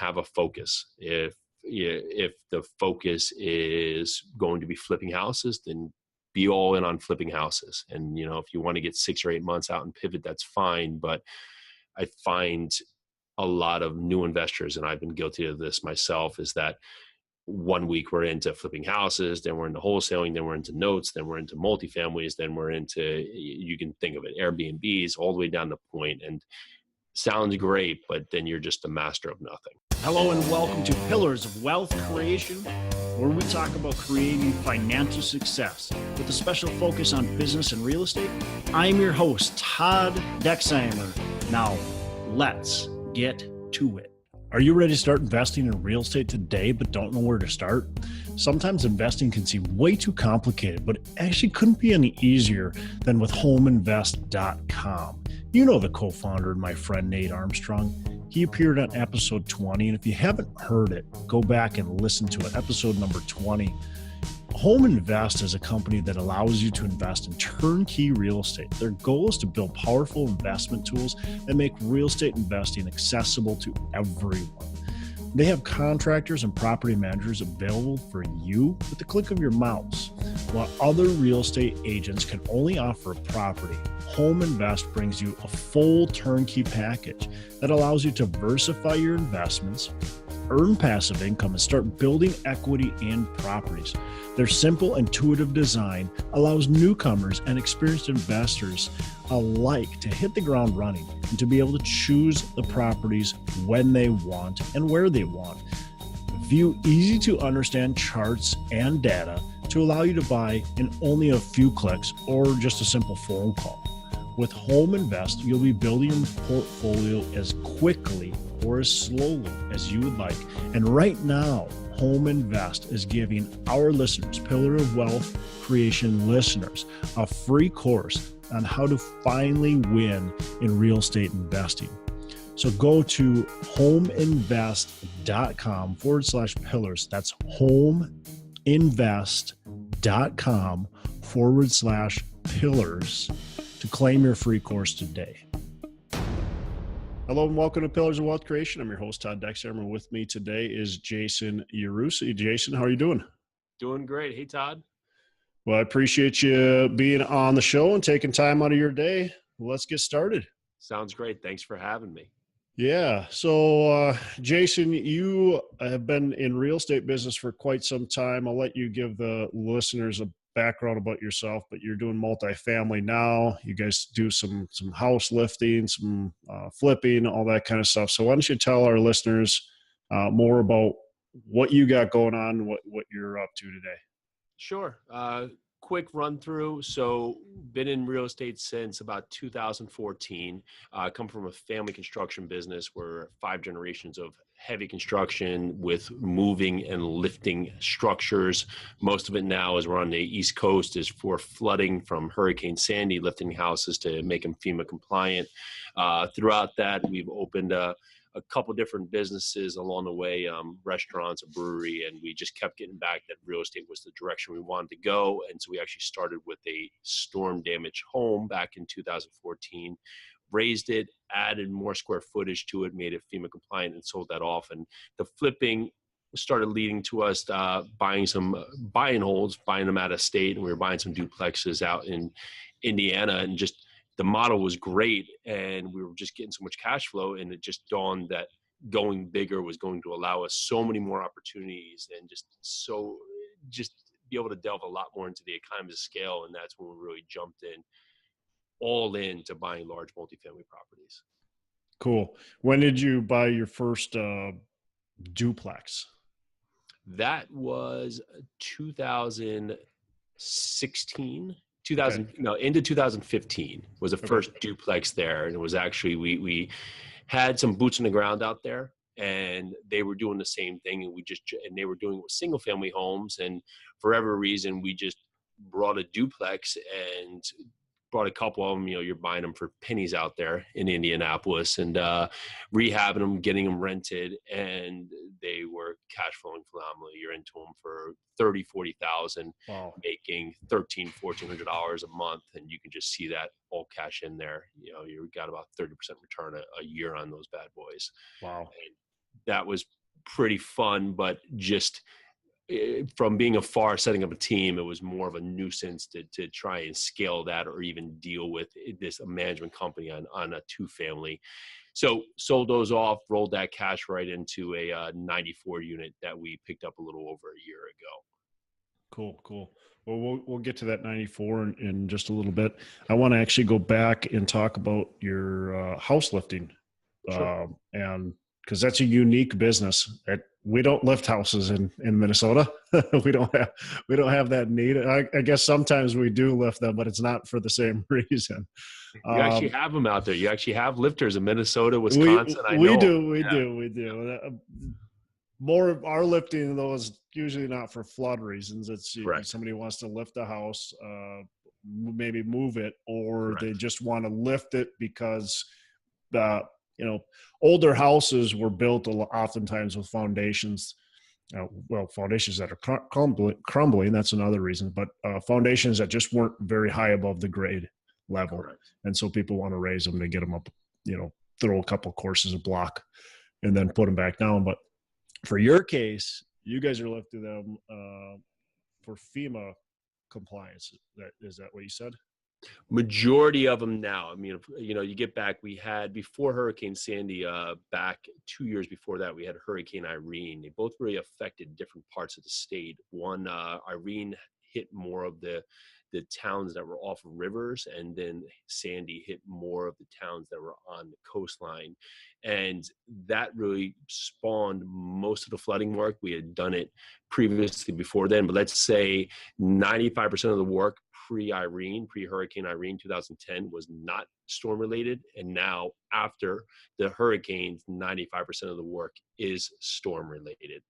have a focus. If the focus is going to be flipping houses, then be all in on flipping houses. And, if you want to get 6 or 8 months out and pivot, that's fine. But I find a lot of new investors, and I've been guilty of this myself, is that 1 week we're into flipping houses, then we're into wholesaling, then we're into notes, then we're into multifamilies, then we're into, you can think of it, Airbnbs, all the way down to point. And sounds great, but then you're just a master of nothing. Hello and welcome to Pillars of Wealth Creation, where we talk about creating financial success with a special focus on business and real estate. I'm your host, Todd Dexheimer. Now, let's get to it. Are you ready to start investing in real estate today but don't know where to start? Sometimes investing can seem way too complicated, but it actually couldn't be any easier than with homeinvest.com. You know the co-founder and my friend Nate Armstrong. He appeared on episode 20, and if you haven't heard it, go back and listen to it, episode number 20. Home Invest is a company that allows you to invest in turnkey real estate. Their goal is to build powerful investment tools that make real estate investing accessible to everyone. They have contractors and property managers available for you with the click of your mouse. While other real estate agents can only offer a property, Home Invest brings you a full turnkey package that allows you to diversify your investments, earn passive income, and start building equity in properties. Their simple, intuitive design allows newcomers and experienced investors alike to hit the ground running and to be able to choose the properties when they want and where they want. View easy to understand charts and data to allow you to buy in only a few clicks or just a simple phone call. With Home Invest, you'll be building your portfolio as quickly or as slowly as you would like. And right now, Home Invest is giving our listeners, Pillar of Wealth Creation listeners, a free course on how to finally win in real estate investing. So go to homeinvest.com/pillars. That's homeinvest.com/pillars to claim your free course today. Hello and welcome to Pillars of Wealth Creation. I'm your host, Todd Dexheimer. With me today is Jason Yarusi. Jason, how are you doing? Doing great. Hey, Todd. Well, I appreciate you being on the show and taking time out of your day. Let's get started. Sounds great. Thanks for having me. Yeah. So, Jason, you have been in real estate business for quite some time. I'll let you give the listeners a background about yourself, but you're doing multifamily now. You guys do some house lifting, some flipping, all that kind of stuff. So why don't you tell our listeners more about what you got going on, what you're up to today? Sure. Quick run through. So been in real estate since about 2014. Come from a family construction business where 5 generations of heavy construction with moving and lifting structures. Most of it now, as we're on the East Coast, is for flooding from Hurricane Sandy, lifting houses to make them FEMA compliant. Throughout that, we've opened a couple different businesses along the way, restaurants, a brewery, and we just kept getting back that real estate was the direction we wanted to go. And so we actually started with a storm damaged home back in 2014, raised it, added more square footage to it, made it FEMA compliant, and sold that off. And the flipping started leading to us buying some buy and holds, buying them out of state. And we were buying some duplexes out in Indiana, and just the model was great, and we were just getting so much cash flow, and it just dawned that going bigger was going to allow us so many more opportunities and just be able to delve a lot more into the economies of scale. And that's when we really jumped all in to buying large multifamily properties. Cool. When did you buy your first duplex? That was 2016. Into 2015 was the first duplex there. And it was actually, we had some boots on the ground out there, and they were doing the same thing. And they were doing it with single family homes. And for whatever reason, we just brought a duplex and brought a couple of them. You're buying them for pennies out there in Indianapolis, and rehabbing them, getting them rented, and they were cash flowing phenomenally. You're into them for $30,000, $40,000, wow, making $1,300, $1,400 a month, and you can just see that all cash in there. You got about 30% return a year on those bad boys. Wow. And that was pretty fun, but just from being afar, setting up a team, it was more of a nuisance to try and scale that or even deal with this management company on a 2-family. So sold those off, rolled that cash right into a 94 unit that we picked up a little over a year ago. Cool. Well, we'll get to that 94 in just a little bit. I want to actually go back and talk about your house lifting. Sure. And because that's a unique business. We don't lift houses in Minnesota. we don't have that need. I guess sometimes we do lift them, but it's not for the same reason. You actually have them out there. You actually have lifters in Minnesota, Wisconsin. We do. More of our lifting, though, is usually not for flood reasons. It's somebody wants to lift a house, maybe move it, or they just want to lift it because older houses were built oftentimes with foundations. Foundations that are crumbling. That's another reason, but foundations that just weren't very high above the grade level. Correct. And so people want to raise them to get them up, throw a couple courses of block and then put them back down. But for your case, you guys are lifting them for FEMA compliance. Is that what you said? Majority of them now. I mean, you get back, we had before Hurricane Sandy, back 2 years before that, we had Hurricane Irene. They both really affected different parts of the state. One, Irene hit more of the towns that were off of rivers, and then Sandy hit more of the towns that were on the coastline. And that really spawned most of the flooding work. We had done it previously before then, but let's say 95% of the work pre-Hurricane Irene 2010 was not storm related. And now after the hurricanes, 95% of the work is storm related.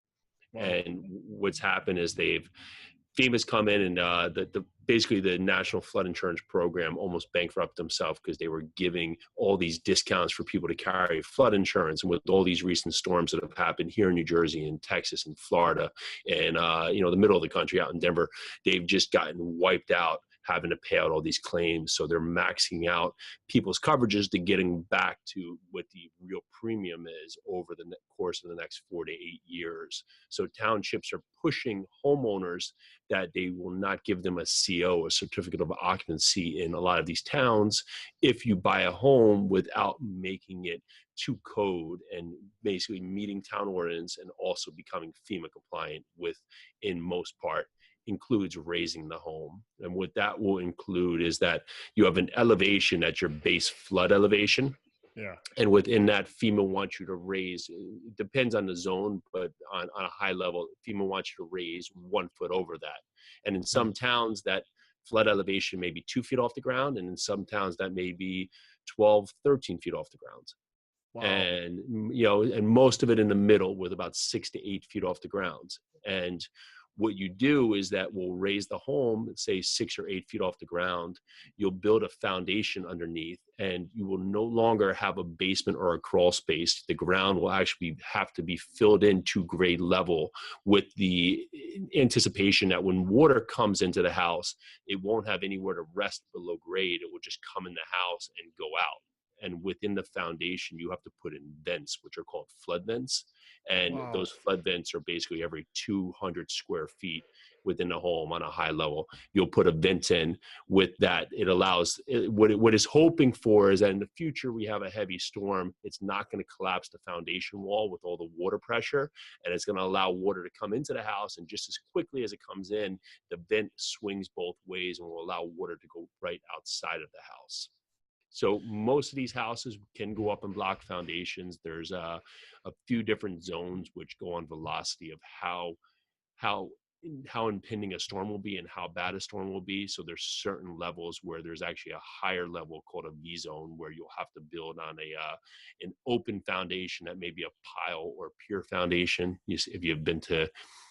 Wow. And what's happened is FEMA's come in and basically the National Flood Insurance Program almost bankrupted themselves because they were giving all these discounts for people to carry flood insurance. And with all these recent storms that have happened here in New Jersey and Texas and Florida and, the middle of the country out in Denver, they've just gotten wiped out having to pay out all these claims. So they're maxing out people's coverages to getting back to what the real premium is over the course of the next 4 to 8 years. So townships are pushing homeowners that they will not give them a CO, a certificate of occupancy, in a lot of these towns if you buy a home without making it to code and basically meeting town ordinance and also becoming FEMA compliant with, in most part, includes raising the home. And what that will include is that you have an elevation at your base flood elevation. Yeah. And within that, FEMA wants you to raise, it depends on the zone, but on a high level, FEMA wants you to raise 1 foot over that. And in some towns, that flood elevation may be 2 feet off the ground. And in some towns, that may be 12, 13 feet off the ground. Wow. And, and most of it in the middle with about 6 to 8 feet off the ground. And what you do is that we'll raise the home, say 6 or 8 feet off the ground. You'll build a foundation underneath, and you will no longer have a basement or a crawl space. The ground will actually have to be filled in to grade level, with the anticipation that when water comes into the house, it won't have anywhere to rest below grade. It will just come in the house and go out. And within the foundation, you have to put in vents, which are called flood vents. And wow. Those flood vents are basically every 200 square feet within the home on a high level. You'll put a vent in. With that, it allows, what is hoping for is that in the future, we have a heavy storm. It's not going to collapse the foundation wall with all the water pressure, and it's going to allow water to come into the house. And just as quickly as it comes in, the vent swings both ways and will allow water to go right outside of the house. So most of these houses can go up in block foundations. There's a few different zones which go on velocity of how impending a storm will be and how bad a storm will be. So there's certain levels where there's actually a higher level called a V zone, where you'll have to build on an open foundation that may be a pile or pier foundation. If you've been to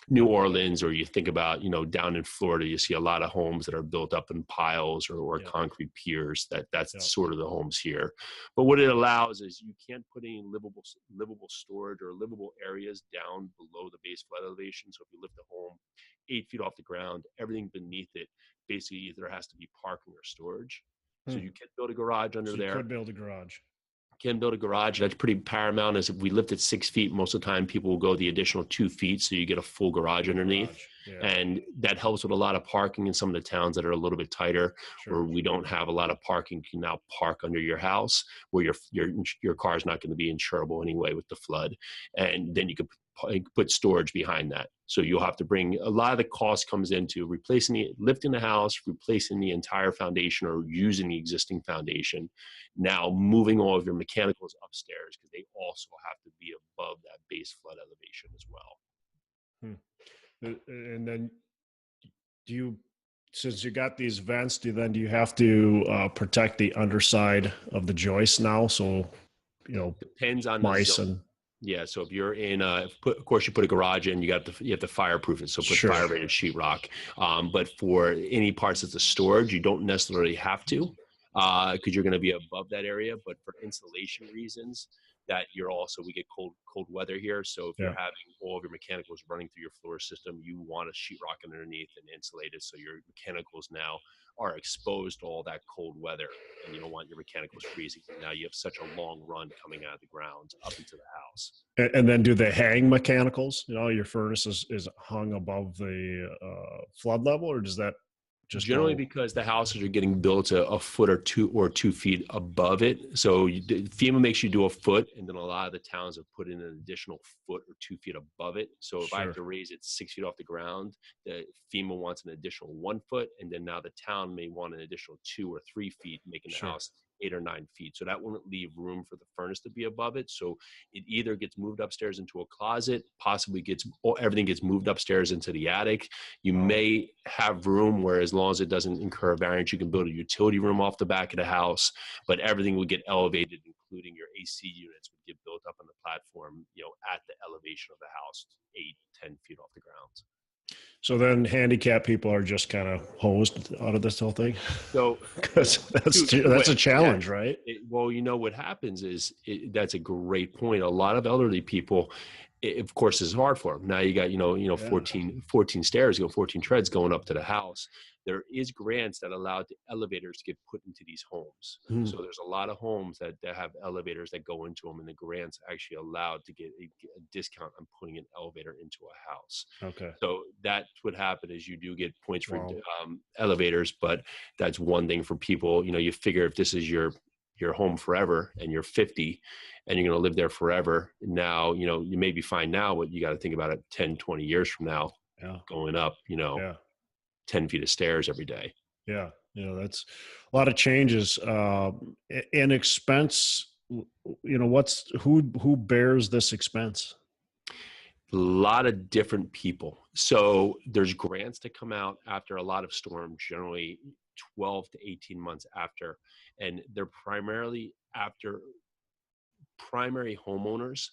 New Orleans, or you think about, down in Florida, you see a lot of homes that are built up in piles or concrete piers. That's sort of the homes here. But what it allows is you can't put any livable storage or livable areas down below the base flood elevation. So if you lift a home 8 feet off the ground, everything beneath it basically either has to be parking or storage. So you can't build a garage under there. You could build a garage. Can build a garage. That's pretty paramount. As if we lift it 6 feet, most of the time people will go the additional 2 feet, so you get a full garage underneath. Yeah. And that helps with a lot of parking in some of the towns that are a little bit tighter, where we don't have a lot of parking. You can now park under your house, where your car is not going to be insurable anyway with the flood, and then you could put storage behind that. So you'll have to bring a lot of the cost comes into lifting the house, replacing the entire foundation, or using the existing foundation. Now moving all of your mechanicals upstairs, because they also have to be above that base flood elevation as well. And then since you got these vents, do you have to protect the underside of the joist now? So, Depends on mice the zone. Yeah, so if you're in, of course, you put a garage in, you have to fireproof it. So put fire rated sheetrock. But for any parts that's a storage, you don't necessarily have to, because you're going to be above that area. But for insulation reasons, we get cold weather here. So if you're having all of your mechanicals running through your floor system, you want a sheetrock underneath and insulate it, so your mechanicals now are exposed to all that cold weather, and you don't want your mechanicals freezing. Now you have such a long run coming out of the ground up into the house. And then do they hang mechanicals? Your furnace is hung above the flood level, or does that just generally because the houses are getting built a foot or 2 feet above it? So FEMA makes you do a foot, and then a lot of the towns have put in an additional foot or 2 feet above it. So if I have to raise it 6 feet off the ground, the FEMA wants an additional 1 foot, and then now the town may want an additional 2 or 3 feet, making the house 8 or 9 feet. So that wouldn't leave room for the furnace to be above it. So it either gets moved upstairs into a closet, possibly everything gets moved upstairs into the attic. You may have room where, as long as it doesn't incur a variance, you can build a utility room off the back of the house, but everything would get elevated, including your AC units would get built up on the platform, at the elevation of the house, 8-10 feet off the ground. So then handicapped people are just kind of hosed out of this whole thing. So because that's a challenge, right? What happens is that's a great point. A lot of elderly people, of course, it's hard for them. Now you got, 14 stairs, 14 treads going up to the house. There is grants that allow the elevators to get put into these homes. So there's a lot of homes that have elevators that go into them, and the grants actually allowed to get a discount on putting an elevator into a house. Okay. So that's what happened, is you do get points for elevators, but that's one thing for people. You figure if this is your home forever and you're 50 and you're going to live there forever, now, you may be fine now, but you got to think about it 10, 20 years from now, going up, 10 feet of stairs every day. Yeah. That's a lot of changes. And expense, who bears this expense? A lot of different people. So there's grants that come out after a lot of storms, generally 12 to 18 months after, and they're primarily after primary homeowners,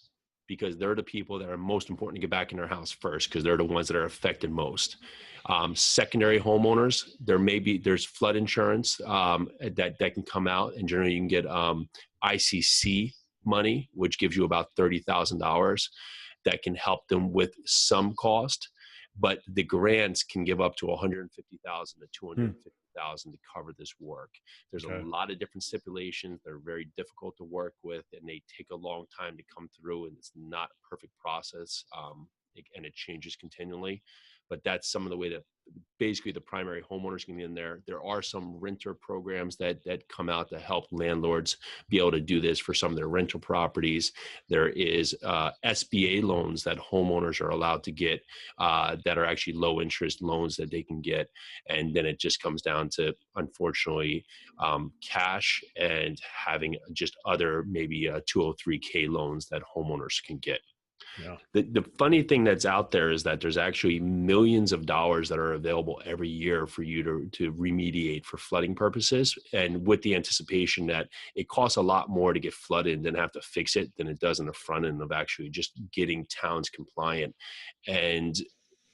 because they're the people that are most important to get back in their house first, because they're the ones that are affected most. Secondary homeowners, there's flood insurance that can come out, and generally you can get ICC money, which gives you about $30,000 that can help them with some cost. But the grants can give up to $150,000 to $250,000 to cover this work. There's a lot of different stipulations. They're very difficult to work with, and they take a long time to come through, and it's not a perfect process, and it changes continually. But that's some of the way that basically the primary homeowners can get in there. There are some renter programs that come out to help landlords be able to do this for some of their rental properties. There is SBA loans that homeowners are allowed to get that are actually low interest loans that they can get. And then it just comes down to, unfortunately, cash and having just other maybe 203K loans that homeowners can get. Yeah. The funny thing that's out there is that there's actually millions of dollars that are available every year for you to remediate for flooding purposes, and with the anticipation that it costs a lot more to get flooded than have to fix it than it does in the front end of actually just getting towns compliant. And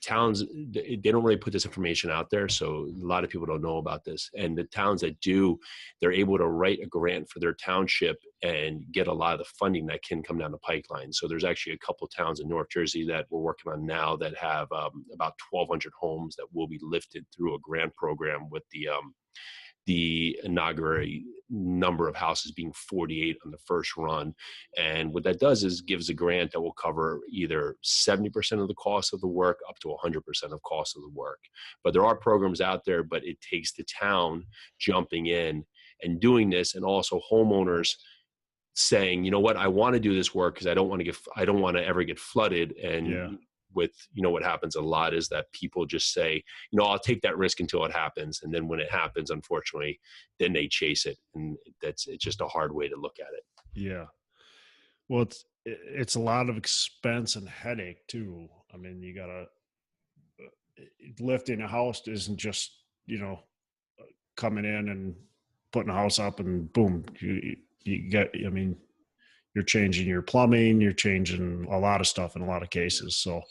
towns, they don't really put this information out there, so a lot of people don't know about this. And the towns that do, they're able to write a grant for their township and get a lot of the funding that can come down the pipeline. So there's actually a couple towns in North Jersey that we're working on now that have about 1,200 homes that will be lifted through a grant program with the the inaugural number of houses being 48 on the first run. And what that does is gives a grant that will cover either 70% of the cost of the work up to 100% of cost of the work. But there are programs out there, but it takes the town jumping in and doing this, and also homeowners saying, you know what, I want to do this work because I don't want to ever get flooded. And with, what happens a lot is that people just say, I'll take that risk until it happens. And then when it happens, unfortunately, then they chase it. And it's just a hard way to look at it. Yeah. Well, it's a lot of expense and headache too. I mean, you gotta, lifting a house isn't just, coming in and putting a house up and boom, you get, you're changing your plumbing, you're changing a lot of stuff in a lot of cases. So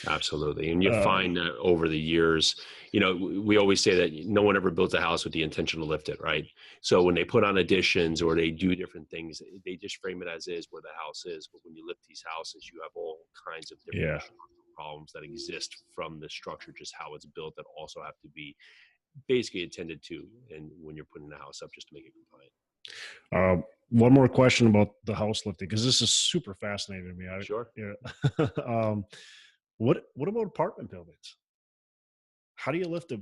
absolutely. And you find that over the years, we always say that no one ever builds a house with the intention to lift it, right? So when they put on additions or they do different things, they just frame it as is where the house is. But when you lift these houses, you have all kinds of different problems that exist from the structure, just how it's built, that also have to be basically attended to. And when you're putting the house up, just to make it compliant. One more question about the house lifting, because this is super fascinating to me. Sure. Yeah. What about apartment buildings? How do you lift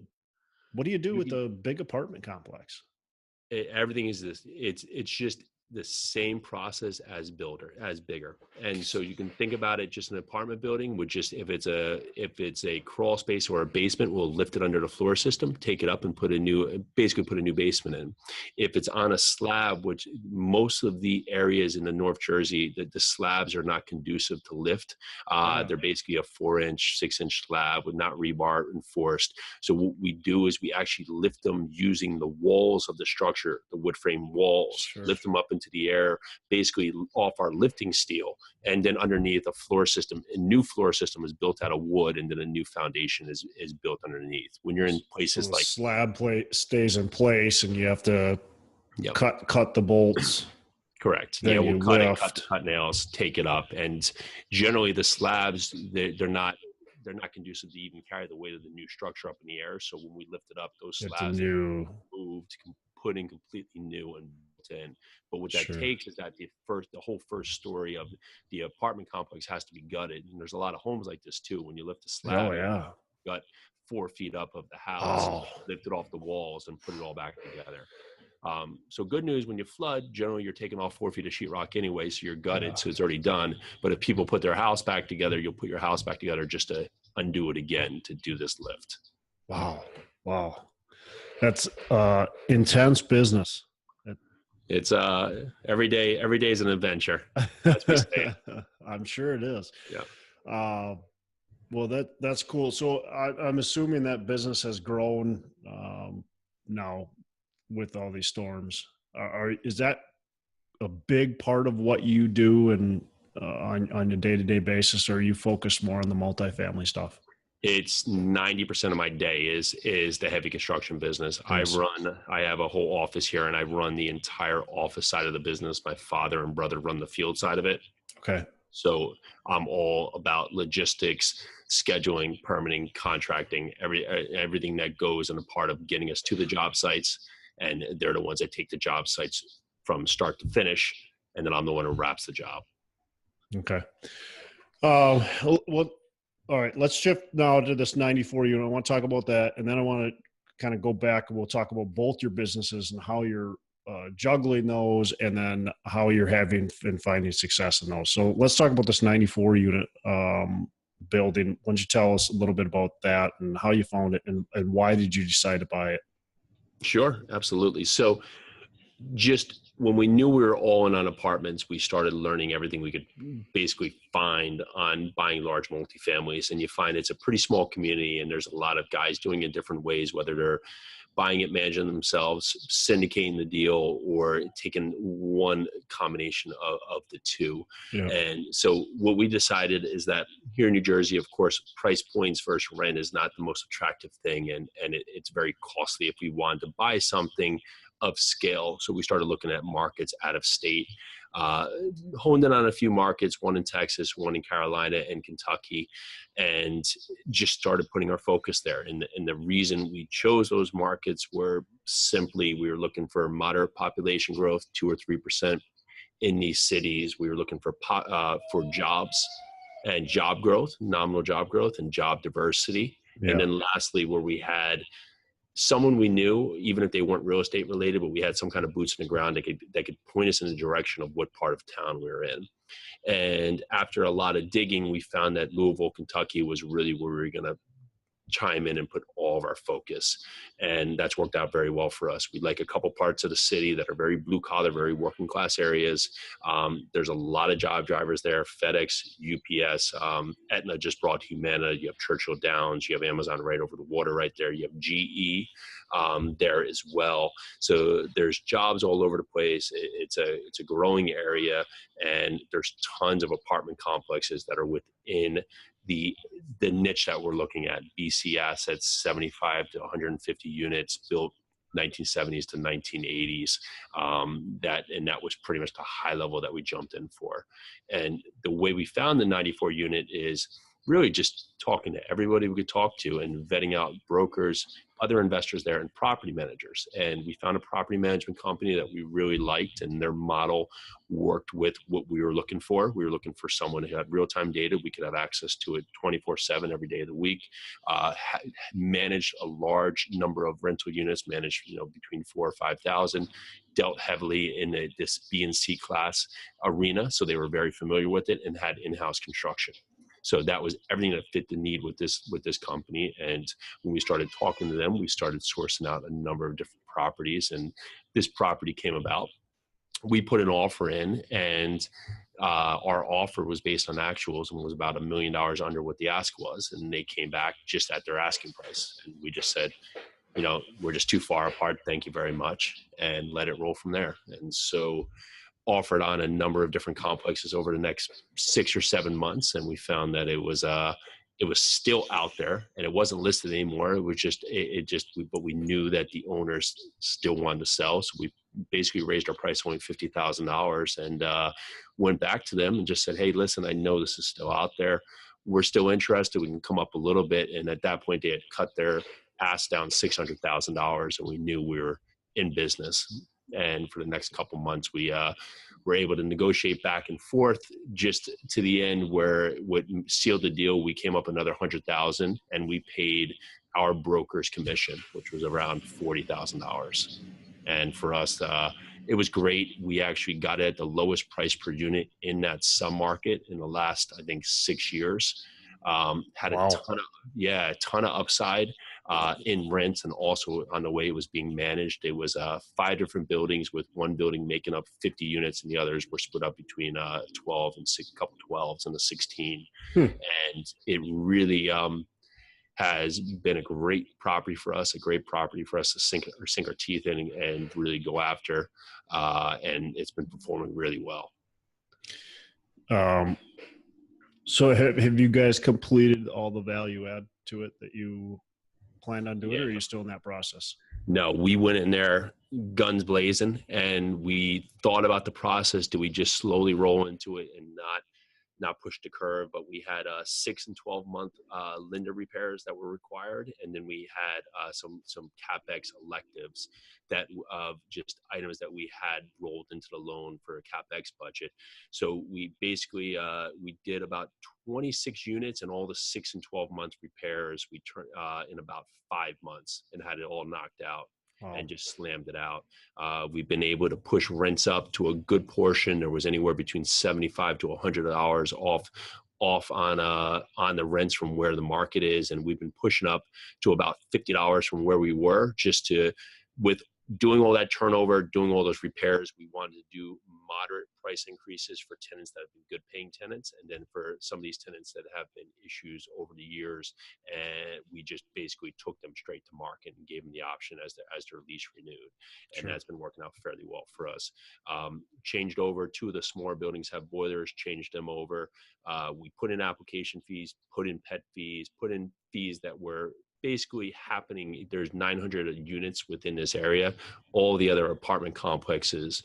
what do you do with a big apartment complex? Everything is this. It's just the same process as bigger. And so you can think about it, just an apartment building would just, if it's a crawl space or a basement, we'll lift it under the floor system, take it up and put a new basement in. If it's on a slab, which most of the areas in the North Jersey, the slabs are not conducive to lift. They're basically a 4-inch, 6-inch slab with not rebar enforced. So what we do is we actually lift them using the walls of the structure, the wood frame walls, lift them up into the air, basically off our lifting steel, and then underneath a floor system. A new floor system is built out of wood, and then a new foundation is built underneath. When you're in places like slab plate stays in place, and you have to cut the bolts. Correct. Then we'll cut nails, take it up, and generally the slabs they're not conducive to even carry the weight of the new structure up in the air. So when we lift it up, those slabs are moved, put in completely new and built in. But what that takes is that the whole first story of the apartment complex has to be gutted. And there's a lot of homes like this too. When you lift the slab, gut 4 feet up of the house, lift it off the walls, and put it all back together. So good news, when you flood, generally you're taking off 4 feet of sheetrock anyway, so you're gutted, so it's already done. But if people put their house back together, you'll put your house back together just to undo it again to do this lift. Wow. That's intense business. It's every day is an adventure. As we say. I'm sure it is. Yeah. Well, that's cool. So I'm assuming that business has grown now with all these storms. Is that a big part of what you do and on a day-to-day basis, or are you focused more on the multifamily stuff? It's 90% of my day is the heavy construction business. Nice. I have a whole office here, and I run the entire office side of the business. My father and brother run the field side of it. Okay. So I'm all about logistics, scheduling, permitting, contracting, everything that goes in a part of getting us to the job sites. And they're the ones that take the job sites from start to finish. And then I'm the one who wraps the job. Okay. Well, all right, let's shift now to this 94 unit. I want to talk about that. And then I want to kind of go back and we'll talk about both your businesses and how you're juggling those, and then how you're having and finding success in those. So let's talk about this 94 unit building. Why don't you tell us a little bit about that and how you found it, and why did you decide to buy it? Sure, absolutely. So just when we knew we were all in on apartments, we started learning everything we could basically find on buying large multifamilies. And you find it's a pretty small community, and there's a lot of guys doing it different ways, whether they're buying it, managing themselves, syndicating the deal, or taking one combination of the two. Yeah. And so what we decided is that here in New Jersey, of course, price points versus rent is not the most attractive thing. And it's very costly if we wanted to buy something of scale. So we started looking at markets out of state, honed in on a few markets, one in Texas, one in Carolina and Kentucky, and just started putting our focus there. And the reason we chose those markets were simply we were looking for moderate population growth, 2 or 3% in these cities. We were looking for jobs and job growth, nominal job growth, and job diversity. Yeah. And then lastly, where we had someone we knew, even if they weren't real estate related, but we had some kind of boots in the ground that could point us in the direction of what part of town we were in. And after a lot of digging, we found that Louisville, Kentucky was really where we were going to chime in and put all of our focus. And that's worked out very well for us. We like a couple parts of the city that are very blue collar, very working class areas. There's a lot of job drivers there, FedEx, UPS, Aetna just brought Humana, you have Churchill Downs, you have Amazon right over the water right there, you have GE there as well. So there's jobs all over the place. It's a growing area, and there's tons of apartment complexes that are within the niche that we're looking at. BC assets, 75 to 150 units, built 1970s to 1980s. That was pretty much the high level that we jumped in for. And the way we found the 94 unit is really just talking to everybody we could talk to and vetting out brokers, other investors there, and property managers. And we found a property management company that we really liked, and their model worked with what we were looking for. We were looking for someone who had real-time data. We could have access to it 24/7 every day of the week, managed a large number of rental units, managed between 4,000 or 5,000, dealt heavily in this B and C class arena. So they were very familiar with it and had in-house construction. So that was everything that fit the need with this company. And when we started talking to them, we started sourcing out a number of different properties, and this property came about. We put an offer in, and our offer was based on actuals and was about $1 million under what the ask was. And they came back just at their asking price. And we just said, we're just too far apart. Thank you very much. And let it roll from there. And so offered on a number of different complexes over the next 6 or 7 months, and we found that it was still out there and it wasn't listed anymore. It was but we knew that the owners still wanted to sell, so we basically raised our price only $50,000 and went back to them and just said, hey, listen, I know this is still out there. We're still interested. We can come up a little bit. And at that point, they had cut their ask down $600,000, and we knew we were in business. And for the next couple months, we were able to negotiate back and forth just to the end where what sealed the deal, we came up another $100,000, and we paid our broker's commission, which was around $40,000. And for us, it was great. We actually got it at the lowest price per unit in that submarket in the last, I think, 6 years. Had a ton of upside in rents, and also on the way it was being managed. It was 5 different buildings, with one building making up 50 units, and the others were split up between 12 and a couple 12s and a 16. And it really has been a great property for us to sink our teeth in and really go after. And it's been performing really well. So have you guys completed all the value add to it that you planned on doing, or are you still in that process? No, we went in there guns blazing, and we thought about the process. Do we just slowly roll into it and not push the curve? But we had 6 and 12 month Linda repairs that were required, and then we had some CapEx electives that just items that we had rolled into the loan for a CapEx budget. So we basically we did about 26 units, and all the 6 and 12 month repairs we turned in about 5 months and had it all knocked out. Wow. And just slammed it out. We've been able to push rents up to a good portion. There was anywhere between $75 to $100 off on the rents from where the market is, and we've been pushing up to about $50 from where we were, just with doing all that turnover, doing all those repairs. We wanted to do moderate price increases for tenants that have been good paying tenants, and then for some of these tenants that have been issues over the years, and we just basically took them straight to market and gave them the option as their lease renewed. And that's been working out fairly well for us. Changed over 2 of the smaller buildings have boilers, changed them over. We put in application fees, put in pet fees, put in fees that were basically happening. There's 900 units within this area. All the other apartment complexes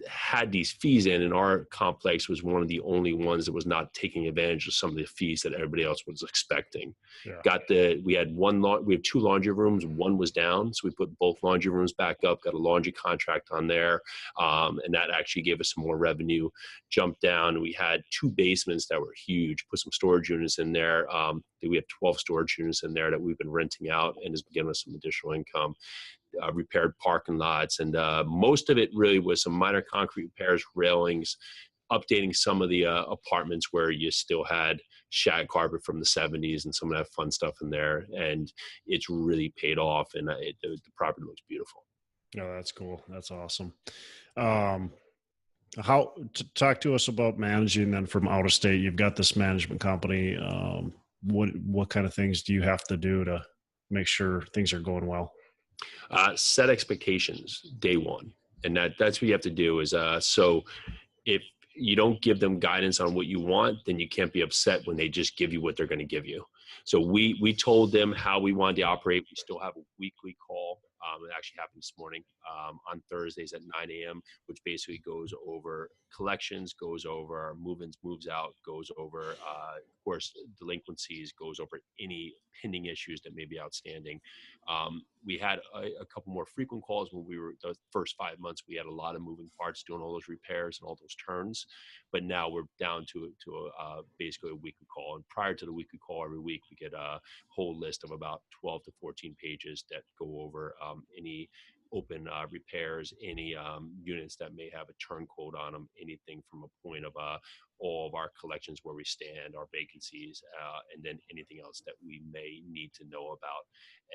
had these fees in, and our complex was one of the only ones that was not taking advantage of some of the fees that everybody else was expecting. We have two laundry rooms. One was down, so we put both laundry rooms back up, got a laundry contract on there, and that actually gave us some more revenue. Jumped down, we had two basements that were huge, put some storage units in there. We have 12 storage units in there that we've been renting out, and has given us some additional income. Repaired parking lots, and most of it really was some minor concrete repairs, railings, updating some of the apartments where you still had shag carpet from the 70s and some of that fun stuff in there. And it's really paid off, and the property looks beautiful. Oh, that's cool. That's awesome. Talk to us about managing then from out of state. You've got this management company. What kind of things do you have to do to make sure things are going well? Set expectations day one. And that's what you have to do is, so if you don't give them guidance on what you want, then you can't be upset when they just give you what they're going to give you. So we told them how we wanted to operate. We still have a weekly call. It actually happened this morning on Thursdays at 9 a.m., which basically goes over collections, goes over move-ins, moves out, goes over, of course, delinquencies, goes over any pending issues that may be outstanding. We had a couple more frequent calls when we were the first 5 months. We had a lot of moving parts doing all those repairs and all those turns, but now we're down to basically a weekly call. And prior to the weekly call every week, we get a whole list of about 12 to 14 pages that go over any open repairs, any units that may have a turn code on them, anything from a point of all of our collections where we stand, our vacancies, and then anything else that we may need to know about.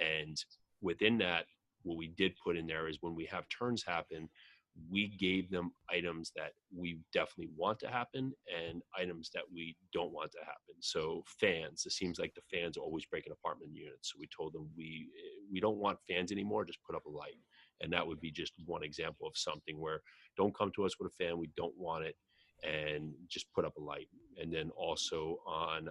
And within that, what we did put in there is when we have turns happen, we gave them items that we definitely want to happen and items that we don't want to happen. So fans, it seems like the fans always break in apartment units. So we told them we don't want fans anymore, just put up a light. And that would be just one example of something where don't come to us with a fan, we don't want it, and just put up a light. And then also on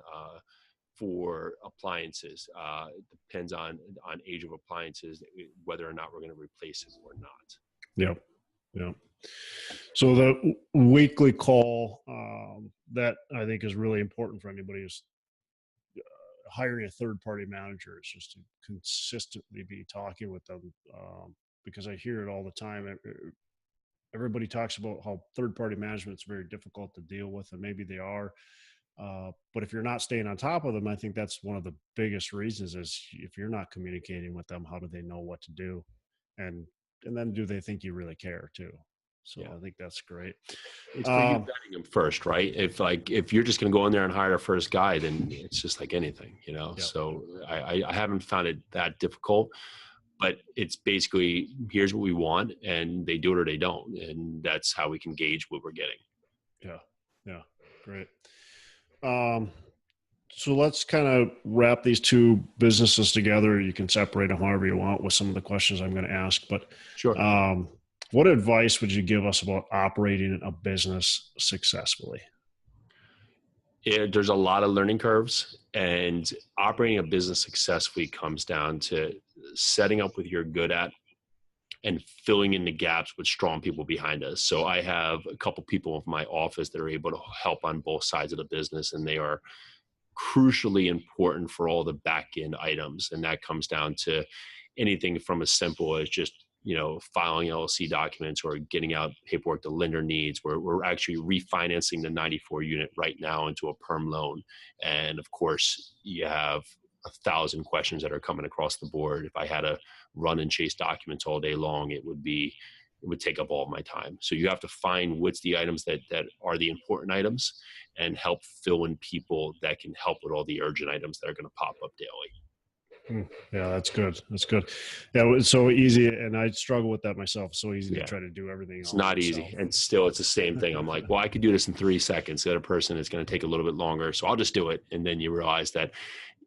for appliances, it depends on age of appliances, whether or not we're going to replace it or not. Yep. Yeah. So the weekly call that I think is really important for anybody who's hiring a third-party manager is just to consistently be talking with them, because I hear it all the time. Everybody talks about how third-party management is very difficult to deal with, and maybe they are. But if you're not staying on top of them, I think that's one of the biggest reasons is if you're not communicating with them, how do they know what to do? And then do they think you really care too? So yeah. I think that's great. It's for you vetting them first, right? If you're just going to go in there and hire a first guy, then it's just like anything, you know? Yep. So I haven't found it that difficult, but it's basically, here's what we want, and they do it or they don't. And that's how we can gauge what we're getting. Yeah. Yeah. Great. So let's kind of wrap these two businesses together. You can separate them however you want with some of the questions I'm going to ask, but sure. What advice would you give us about operating a business successfully? There's a lot of learning curves, and operating a business successfully comes down to setting up what you're good at and filling in the gaps with strong people behind us. So I have a couple people in my office that are able to help on both sides of the business, and they are crucially important for all the back end items. And that comes down to anything from as simple as just, filing LLC documents or getting out paperwork the lender needs. We're actually refinancing the 94 unit right now into a perm loan. And of course, you have 1,000 questions that are coming across the board. If I had to run and chase documents all day long, it would take up all of my time. So you have to find what's the items that are the important items and help fill in people that can help with all the urgent items that are going to pop up daily. Yeah, that's good. That's good. Yeah, it's so easy, and I struggle with that myself. It's so easy to try to do everything. It's not easy, and still it's the same thing. I'm like, well, I could do this in 3 seconds. The other person is going to take a little bit longer, so I'll just do it. And then you realize that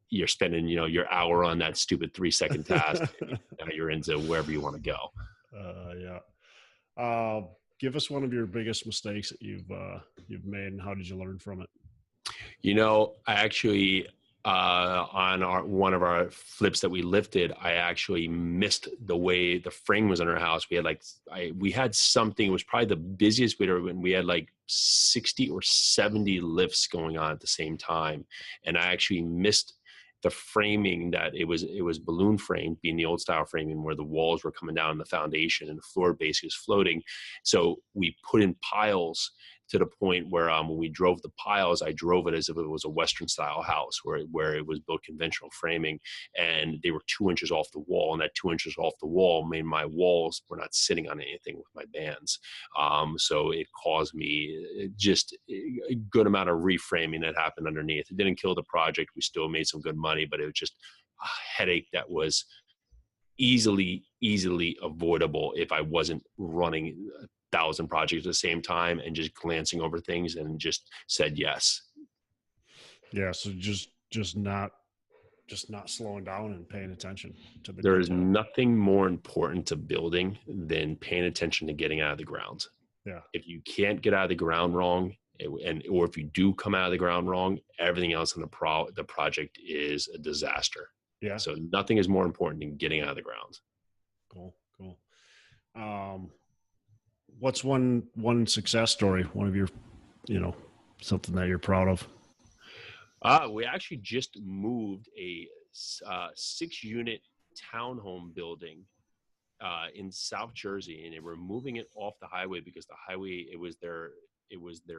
you're spending, your hour on that stupid 3-second task. And now you're into wherever you want to go. Yeah. Give us one of your biggest mistakes that you've made, and how did you learn from it? On one of our flips that we lifted, I actually missed the way the frame was on our house. We had we had something, it was probably the busiest we'd ever been. We had like 60 or 70 lifts going on at the same time. And I actually missed the framing, that it was balloon framed, being the old style framing where the walls were coming down on the foundation and the floor basically was floating. So we put in piles to the point where when we drove the piles, I drove it as if it was a Western style house where it was built conventional framing, and they were 2 inches off the wall, and that 2 inches off the wall made my walls were not sitting on anything with my bands. So it caused me just a good amount of reframing that happened underneath. It didn't kill the project. We still made some good money, but it was just a headache that was easily avoidable if I wasn't running 1,000 projects at the same time and just glancing over things and just said yes. Yeah. So just not slowing down and paying attention to the There is detail. nothing more important to building than paying attention to getting out of the ground. Yeah. If you can't get out of the ground wrong, or if you do come out of the ground wrong, everything else in the project is a disaster. Yeah. So nothing is more important than getting out of the ground. Cool. What's one success story? One of your, something that you're proud of? We actually just moved a 6-unit townhome building in South Jersey, and they were moving it off the highway because the highway, it was their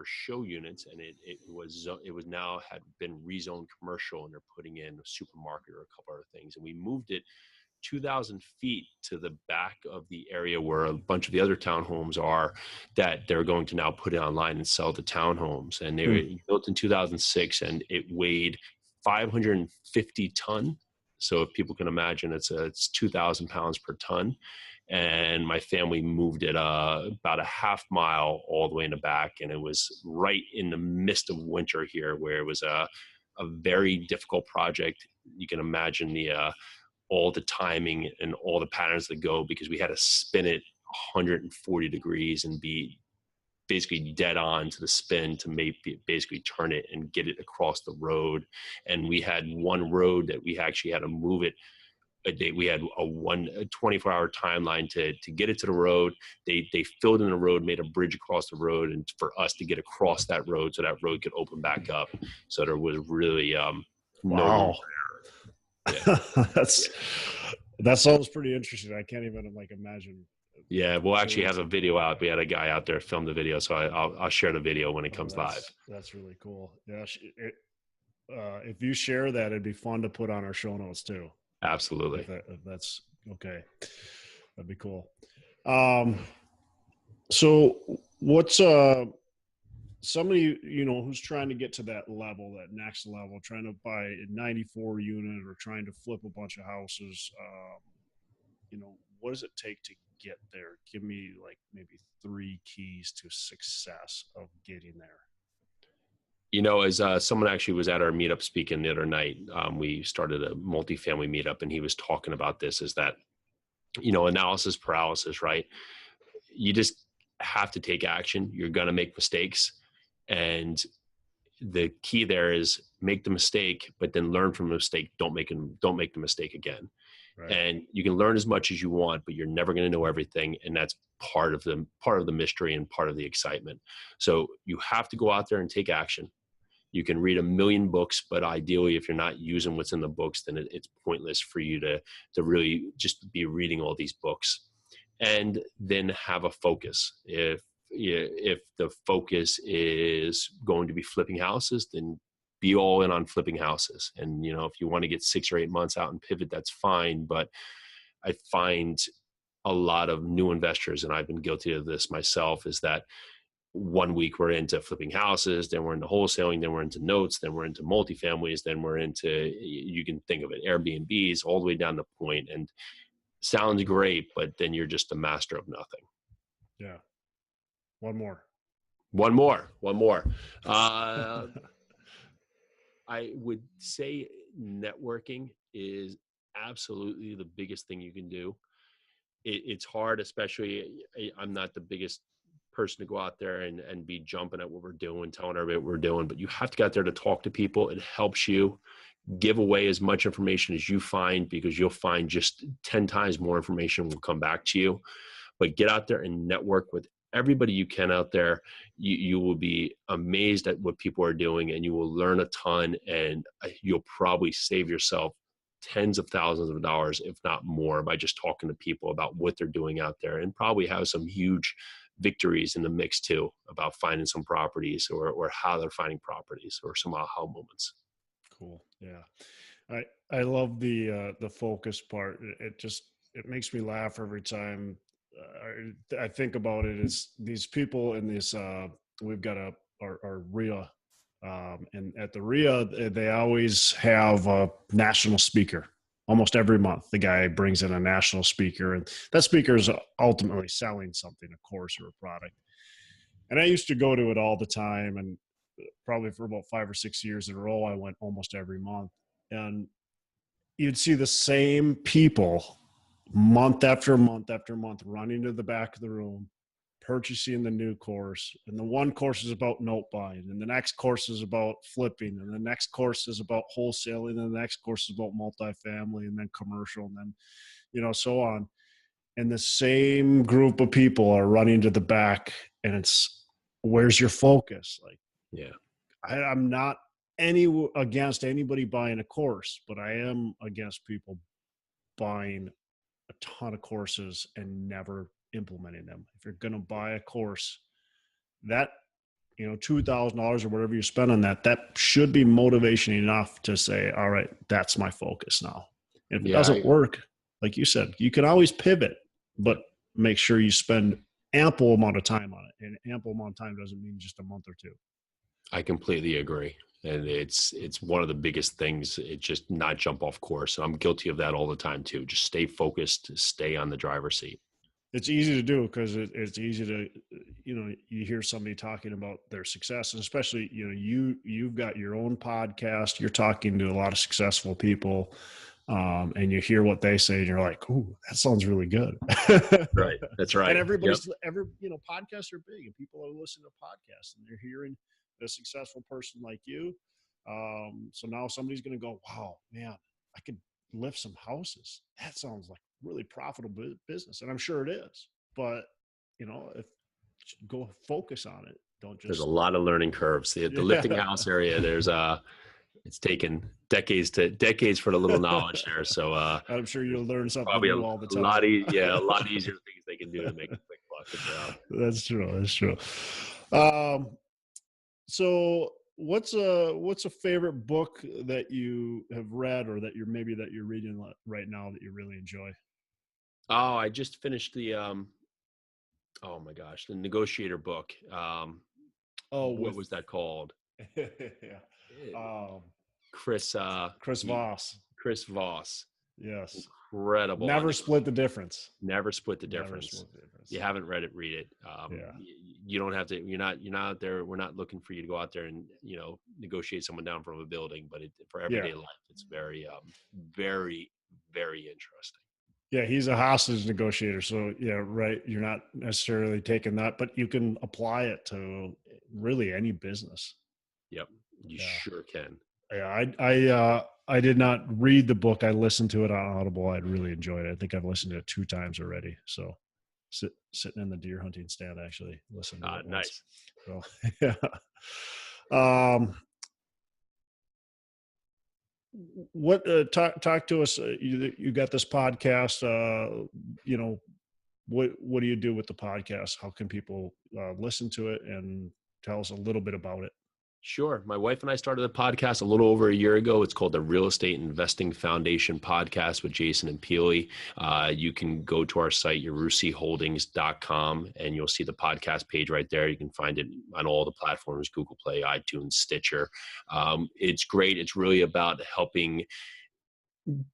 show units, and it was now had been rezoned commercial, and they're putting in a supermarket or a couple other things, and we moved it 2,000 feet to the back of the area where a bunch of the other townhomes are, that they're going to now put it online and sell the townhomes. And they were built in 2006, and it weighed 550 ton. So if people can imagine, it's 2,000 pounds per ton. And my family moved it about a half mile all the way in the back. And it was right in the midst of winter here, where it was a very difficult project. You can imagine all the timing and all the patterns that go, because we had to spin it 140 degrees and be basically dead on to the spin to basically turn it and get it across the road. And we had one road that we actually had to move it a day. We had a 24-hour timeline to get it to the road. They filled in the road, made a bridge across the road, and for us to get across that road so that road could open back up. So there was really wow. Yeah. That sounds pretty interesting. I can't even imagine. Yeah, we'll actually have a video out. We had a guy out there film the video, so I'll share the video when it comes live. That's really cool. Yeah, if you share that, it'd be fun to put on our show notes too. Absolutely. If that's okay, that'd be cool. So what's somebody who's trying to get to that level, that next level, trying to buy a 94 unit or trying to flip a bunch of houses, what does it take to get there? Give me maybe 3 keys to success of getting there. As someone actually was at our meetup speaking the other night, we started a multifamily meetup, and he was talking about this, is that, analysis paralysis, right? You just have to take action. You're going to make mistakes. And the key there is make the mistake, but then learn from the mistake. Don't make the mistake again. Right. And you can learn as much as you want, but you're never going to know everything. And that's part of the mystery and part of the excitement. So you have to go out there and take action. You can read 1 million books, but ideally, if you're not using what's in the books, then it's pointless for you to really just be reading all these books. And then have a focus. If the focus is going to be flipping houses, then be all in on flipping houses. And, if you want to get 6 or 8 months out and pivot, that's fine. But I find a lot of new investors, and I've been guilty of this myself, is that 1 week we're into flipping houses, then we're into wholesaling, then we're into notes, then we're into multifamilies, then we're into, you can think of it, Airbnbs, all the way down the point. And sounds great, but then you're just a master of nothing. Yeah. One more. I would say networking is absolutely the biggest thing you can do. It's hard, especially I'm not the biggest person to go out there and be jumping at what we're doing, telling everybody what we're doing, but you have to get out there to talk to people. It helps you give away as much information as you find, because you'll find just 10 times more information will come back to you. But get out there and network with everybody you can out there. You will be amazed at what people are doing, and you will learn a ton, and you'll probably save yourself tens of thousands of dollars, if not more, by just talking to people about what they're doing out there, and probably have some huge victories in the mix too, about finding some properties or how they're finding properties, or some aha moments. Cool. Yeah. I love the focus part. It makes me laugh every time I think about it. Is these people in this, we've got our RIA, and at the RIA, they always have a national speaker. Almost every month, the guy brings in a national speaker, and that speaker is ultimately selling something, a course or a product. And I used to go to it all the time, and probably for about 5 or 6 years in a row, I went almost every month. And you'd see the same people month after month after month running to the back of the room, purchasing the new course. And the one course is about note buying, and the next course is about flipping, and the next course is about wholesaling, and the next course is about multifamily, and then commercial, and then, so on. And the same group of people are running to the back, and it's, where's your focus? Like, Yeah. I'm not against anybody buying a course, but I am against people buying a ton of courses and never implementing them. If you're going to buy a course, that, $2,000 or whatever you spend on that should be motivation enough to say, all right, that's my focus now. And if it doesn't work, like you said, you can always pivot, but make sure you spend ample amount of time on it. And ample amount of time doesn't mean just a month or two. I completely agree. And it's one of the biggest things. It's just not jump off course. I'm guilty of that all the time too. Just stay focused, stay on the driver's seat. It's easy to do because it's easy to, you hear somebody talking about their success, and especially, you've got your own podcast, you're talking to a lot of successful people, and you hear what they say and you're like, ooh, that sounds really good. Right. That's right. And podcasts are big, and people are listening to podcasts, and they're hearing a successful person like you. So now somebody's going to go, wow, man, I could lift some houses. That sounds like really profitable business. And I'm sure it is, but if go focus on it, don't just. There's a lot of learning curves. The lifting house area, it's taken decades for the little knowledge there. So I'm sure you'll learn something probably new all the time. a lot easier things they can do to make a quick buck. That's true. So what's a favorite book that you have read, or that you're reading right now that you really enjoy? Oh, I just finished the oh my gosh, the Negotiator book. What was that called? Chris Voss. Chris Voss. Yes. Incredible. Never split the difference. Never split the difference. You haven't read it, read it. You don't have to, you're not out there. We're not looking for you to go out there and, negotiate someone down from a building, but for everyday life, it's very, very, very interesting. Yeah. He's a hostage negotiator. So right. You're not necessarily taking that, but you can apply it to really any business. Yep. You sure can. Yeah. I did not read the book. I listened to it on Audible. I really enjoyed it. I think I've listened to it 2 times already. So sitting in the deer hunting stand, actually listening to it. Nice. So, yeah. What talk to us? You got this podcast. What do you do with the podcast? How can people listen to it, and tell us a little bit about it? Sure. My wife and I started a podcast a little over a year ago. It's called the Real Estate Investing Foundation Podcast with Jason and Pili. You can go to our site, yarusiholdings.com, and you'll see the podcast page right there. You can find it on all the platforms, Google Play, iTunes, Stitcher. It's great. It's really about helping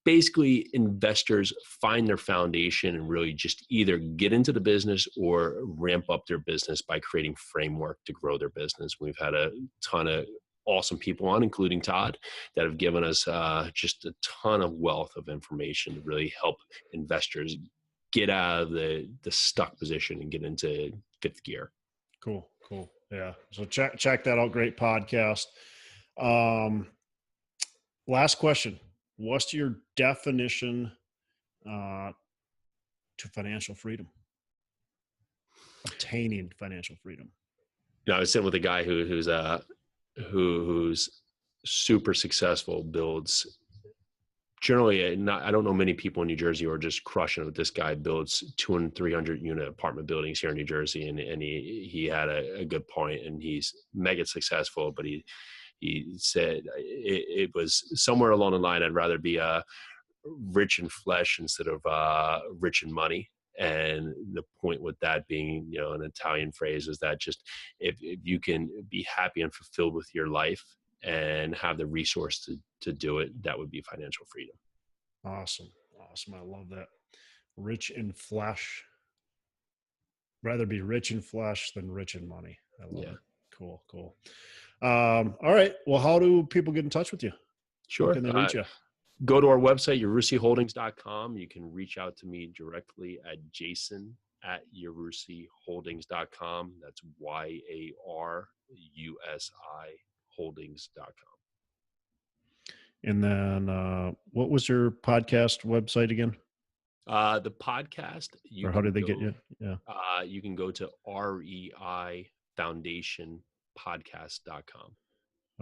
basically investors find their foundation and really just either get into the business or ramp up their business by creating framework to grow their business. We've had a ton of awesome people on, including Todd, that have given us just a ton of wealth of information to really help investors get out of the stuck position and get into fifth gear. Cool. Yeah. So check that out. Great podcast. Last question. What's your definition to financial freedom? Obtaining financial freedom. I was sitting with a guy who's super successful, builds generally I don't know many people in New Jersey who are just crushing it. This guy builds 200 and 300 unit apartment buildings here in New Jersey. And he had a good point, and he's mega successful, but he said it was somewhere along the line, I'd rather be rich in flesh instead of rich in money. And the point with that being, an Italian phrase is that just if you can be happy and fulfilled with your life and have the resource to do it, that would be financial freedom. Awesome. I love that. Rich in flesh. Rather be rich in flesh than rich in money. I love it. Cool. All right. Well, how do people get in touch with you? Sure. How can they reach you? Go to our website, yarusiholdings.com. You can reach out to me directly at jason@yarusiholdings.com. That's YARUSI holdings.com. And then what was your podcast website again? The podcast. Or how did they get you? Yeah. You can go to reifoundationpodcast.com.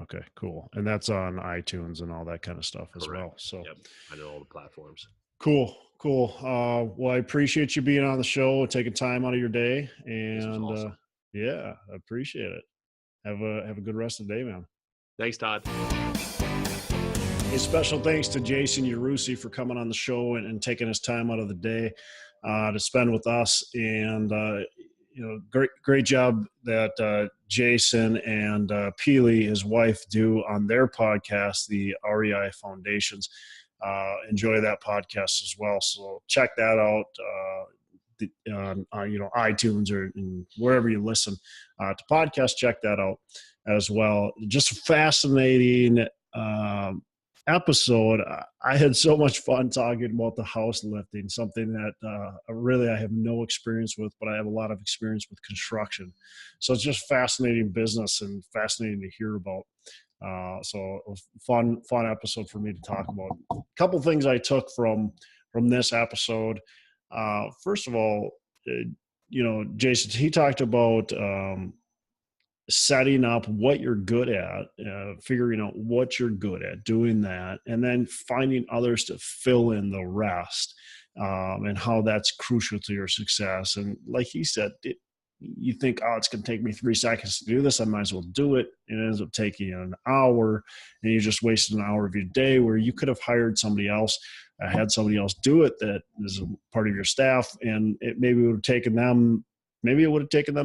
Okay, cool. And that's on iTunes and all that kind of stuff as well. So I know all the platforms. Cool. Well, I appreciate you being on the show and taking time out of your day. And awesome. I appreciate it. Have a good rest of the day, man. Thanks, Todd. A special thanks to Jason Yarusi for coming on the show and taking his time out of the day to spend with us. And great job that Jason and Pili, his wife, do on their podcast, the REI Foundations. Enjoy that podcast as well. So check that out on iTunes or wherever you listen to podcasts. Check that out as well. Just a fascinating episode. I had so much fun talking about the house lifting, something that really I have no experience with, but I have a lot of experience with construction. So it's just fascinating business and fascinating to hear about. So it was fun episode for me to talk about. A couple things I took from this episode. First of all, Jason, he talked about setting up what you're good at, figuring out what you're good at, doing that, and then finding others to fill in the rest, and how that's crucial to your success. And like he said, you think, it's going to take me 3 seconds to do this, I might as well do it. It ends up taking you an hour, and you just wasted an hour of your day where you could have hired somebody else, had somebody else do it that is a part of your staff, and it would have taken them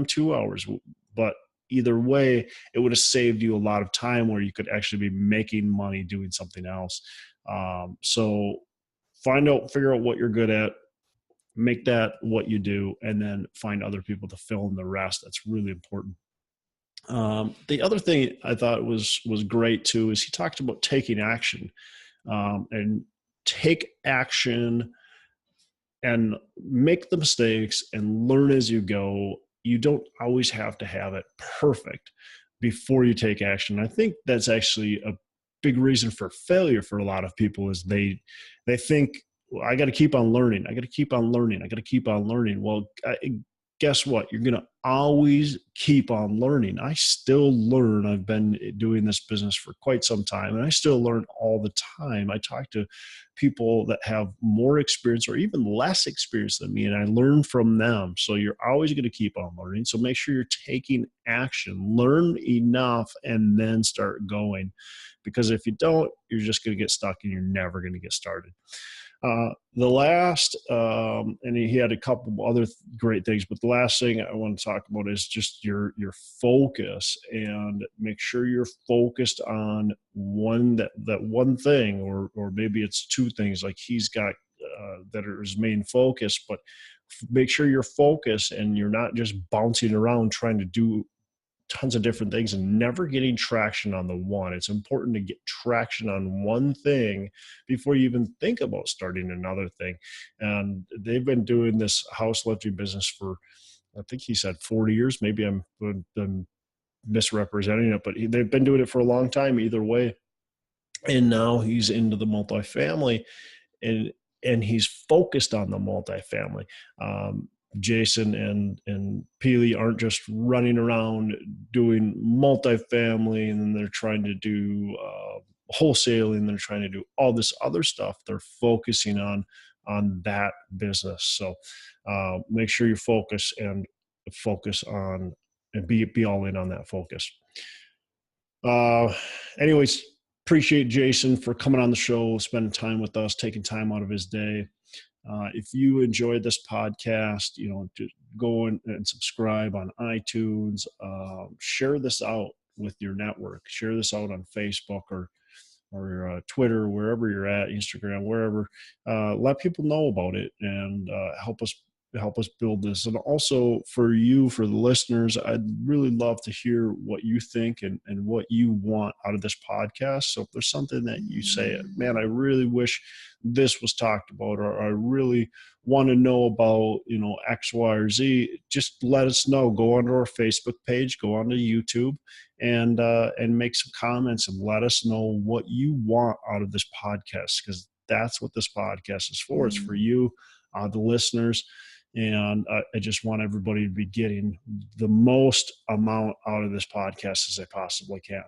2 hours. But either way, it would have saved you a lot of time where you could actually be making money doing something else. So figure out what you're good at, make that what you do, and then find other people to fill in the rest. That's really important. The other thing I thought was great too is he talked about taking action, and take action and make the mistakes and learn as you go. You don't always have to have it perfect before you take action. I think that's actually a big reason for failure for a lot of people is they think, well, I got to keep on learning. Well, guess what? You're going to always keep on learning. I still learn. I've been doing this business for quite some time, and I still learn all the time. I talk to people that have more experience or even less experience than me, and I learn from them. So you're always going to keep on learning. So make sure you're taking action, learn enough, and then start going. Because if you don't, you're just going to get stuck and you're never going to get started. The last, and he had a couple other great things, but the last thing I want to talk about is just your focus, and make sure you're focused on that one thing, or maybe it's 2 things like he's got that are his main focus, but make sure you're focused and you're not just bouncing around trying to do tons of different things and never getting traction on the one. It's important to get traction on one thing before you even think about starting another thing. And they've been doing this house lifting business for, I think he said 40 years. Maybe I'm misrepresenting it, but they've been doing it for a long time either way. And now he's into the multifamily, and he's focused on the multifamily. Jason and Pili aren't just running around doing multifamily and then they're trying to do wholesaling, they're trying to do all this other stuff. They're focusing on that business. So make sure you focus on and be all in on that focus. Anyways, appreciate Jason for coming on the show, spending time with us, taking time out of his day. If you enjoyed this podcast, just go and subscribe on iTunes. Share this out with your network. Share this out on Facebook or Twitter, wherever you're at, Instagram, wherever. Let people know about it and help us build this. And also for the listeners, I'd really love to hear what you think and what you want out of this podcast. So if there's something that you say, man, I really wish this was talked about, or I really want to know about, X, Y, or Z, just let us know. Go onto our Facebook page, go onto YouTube, and make some comments and let us know what you want out of this podcast, because that's what this podcast is for. It's for you, the listeners. And I just want everybody to be getting the most amount out of this podcast as I possibly can.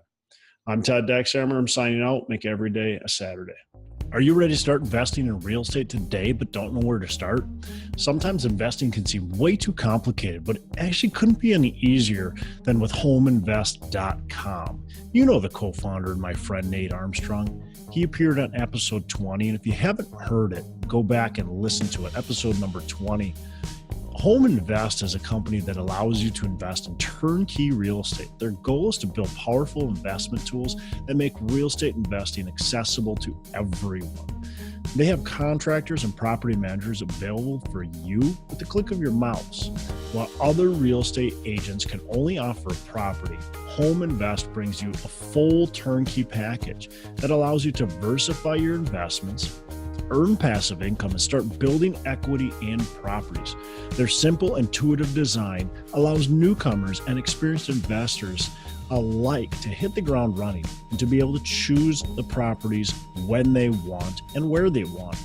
I'm Todd Dexhammer. I'm signing out. Make every day a Saturday. Are you ready to start investing in real estate today but don't know where to start? Sometimes investing can seem way too complicated, but it actually couldn't be any easier than with homeinvest.com. You know the co-founder and my friend Nate Armstrong. He appeared on episode 20, and if you haven't heard it, go back and listen to it, episode number 20. Home Invest is a company that allows you to invest in turnkey real estate. Their goal is to build powerful investment tools that make real estate investing accessible to everyone. They have contractors and property managers available for you with the click of your mouse. While other real estate agents can only offer a property, Home Invest brings you a full turnkey package that allows you to diversify your investments, earn passive income, and start building equity in properties. Their simple, intuitive design allows newcomers and experienced investors alike to hit the ground running and to be able to choose the properties when they want and where they want.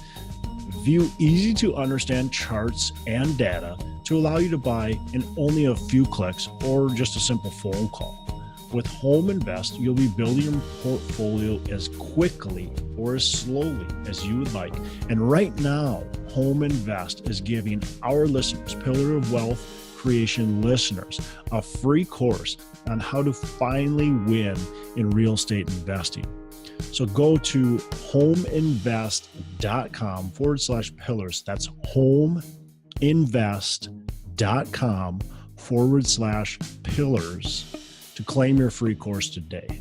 View easy to understand charts and data to allow you to buy in only a few clicks or just a simple phone call. With Home Invest, you'll be building your portfolio as quickly or as slowly as you would like. And right now, Home Invest is giving our listeners, Pillar of Wealth Creation listeners, a free course on how to finally win in real estate investing. So go to homeinvest.com/pillars. That's homeinvest.com/pillars to claim your free course today.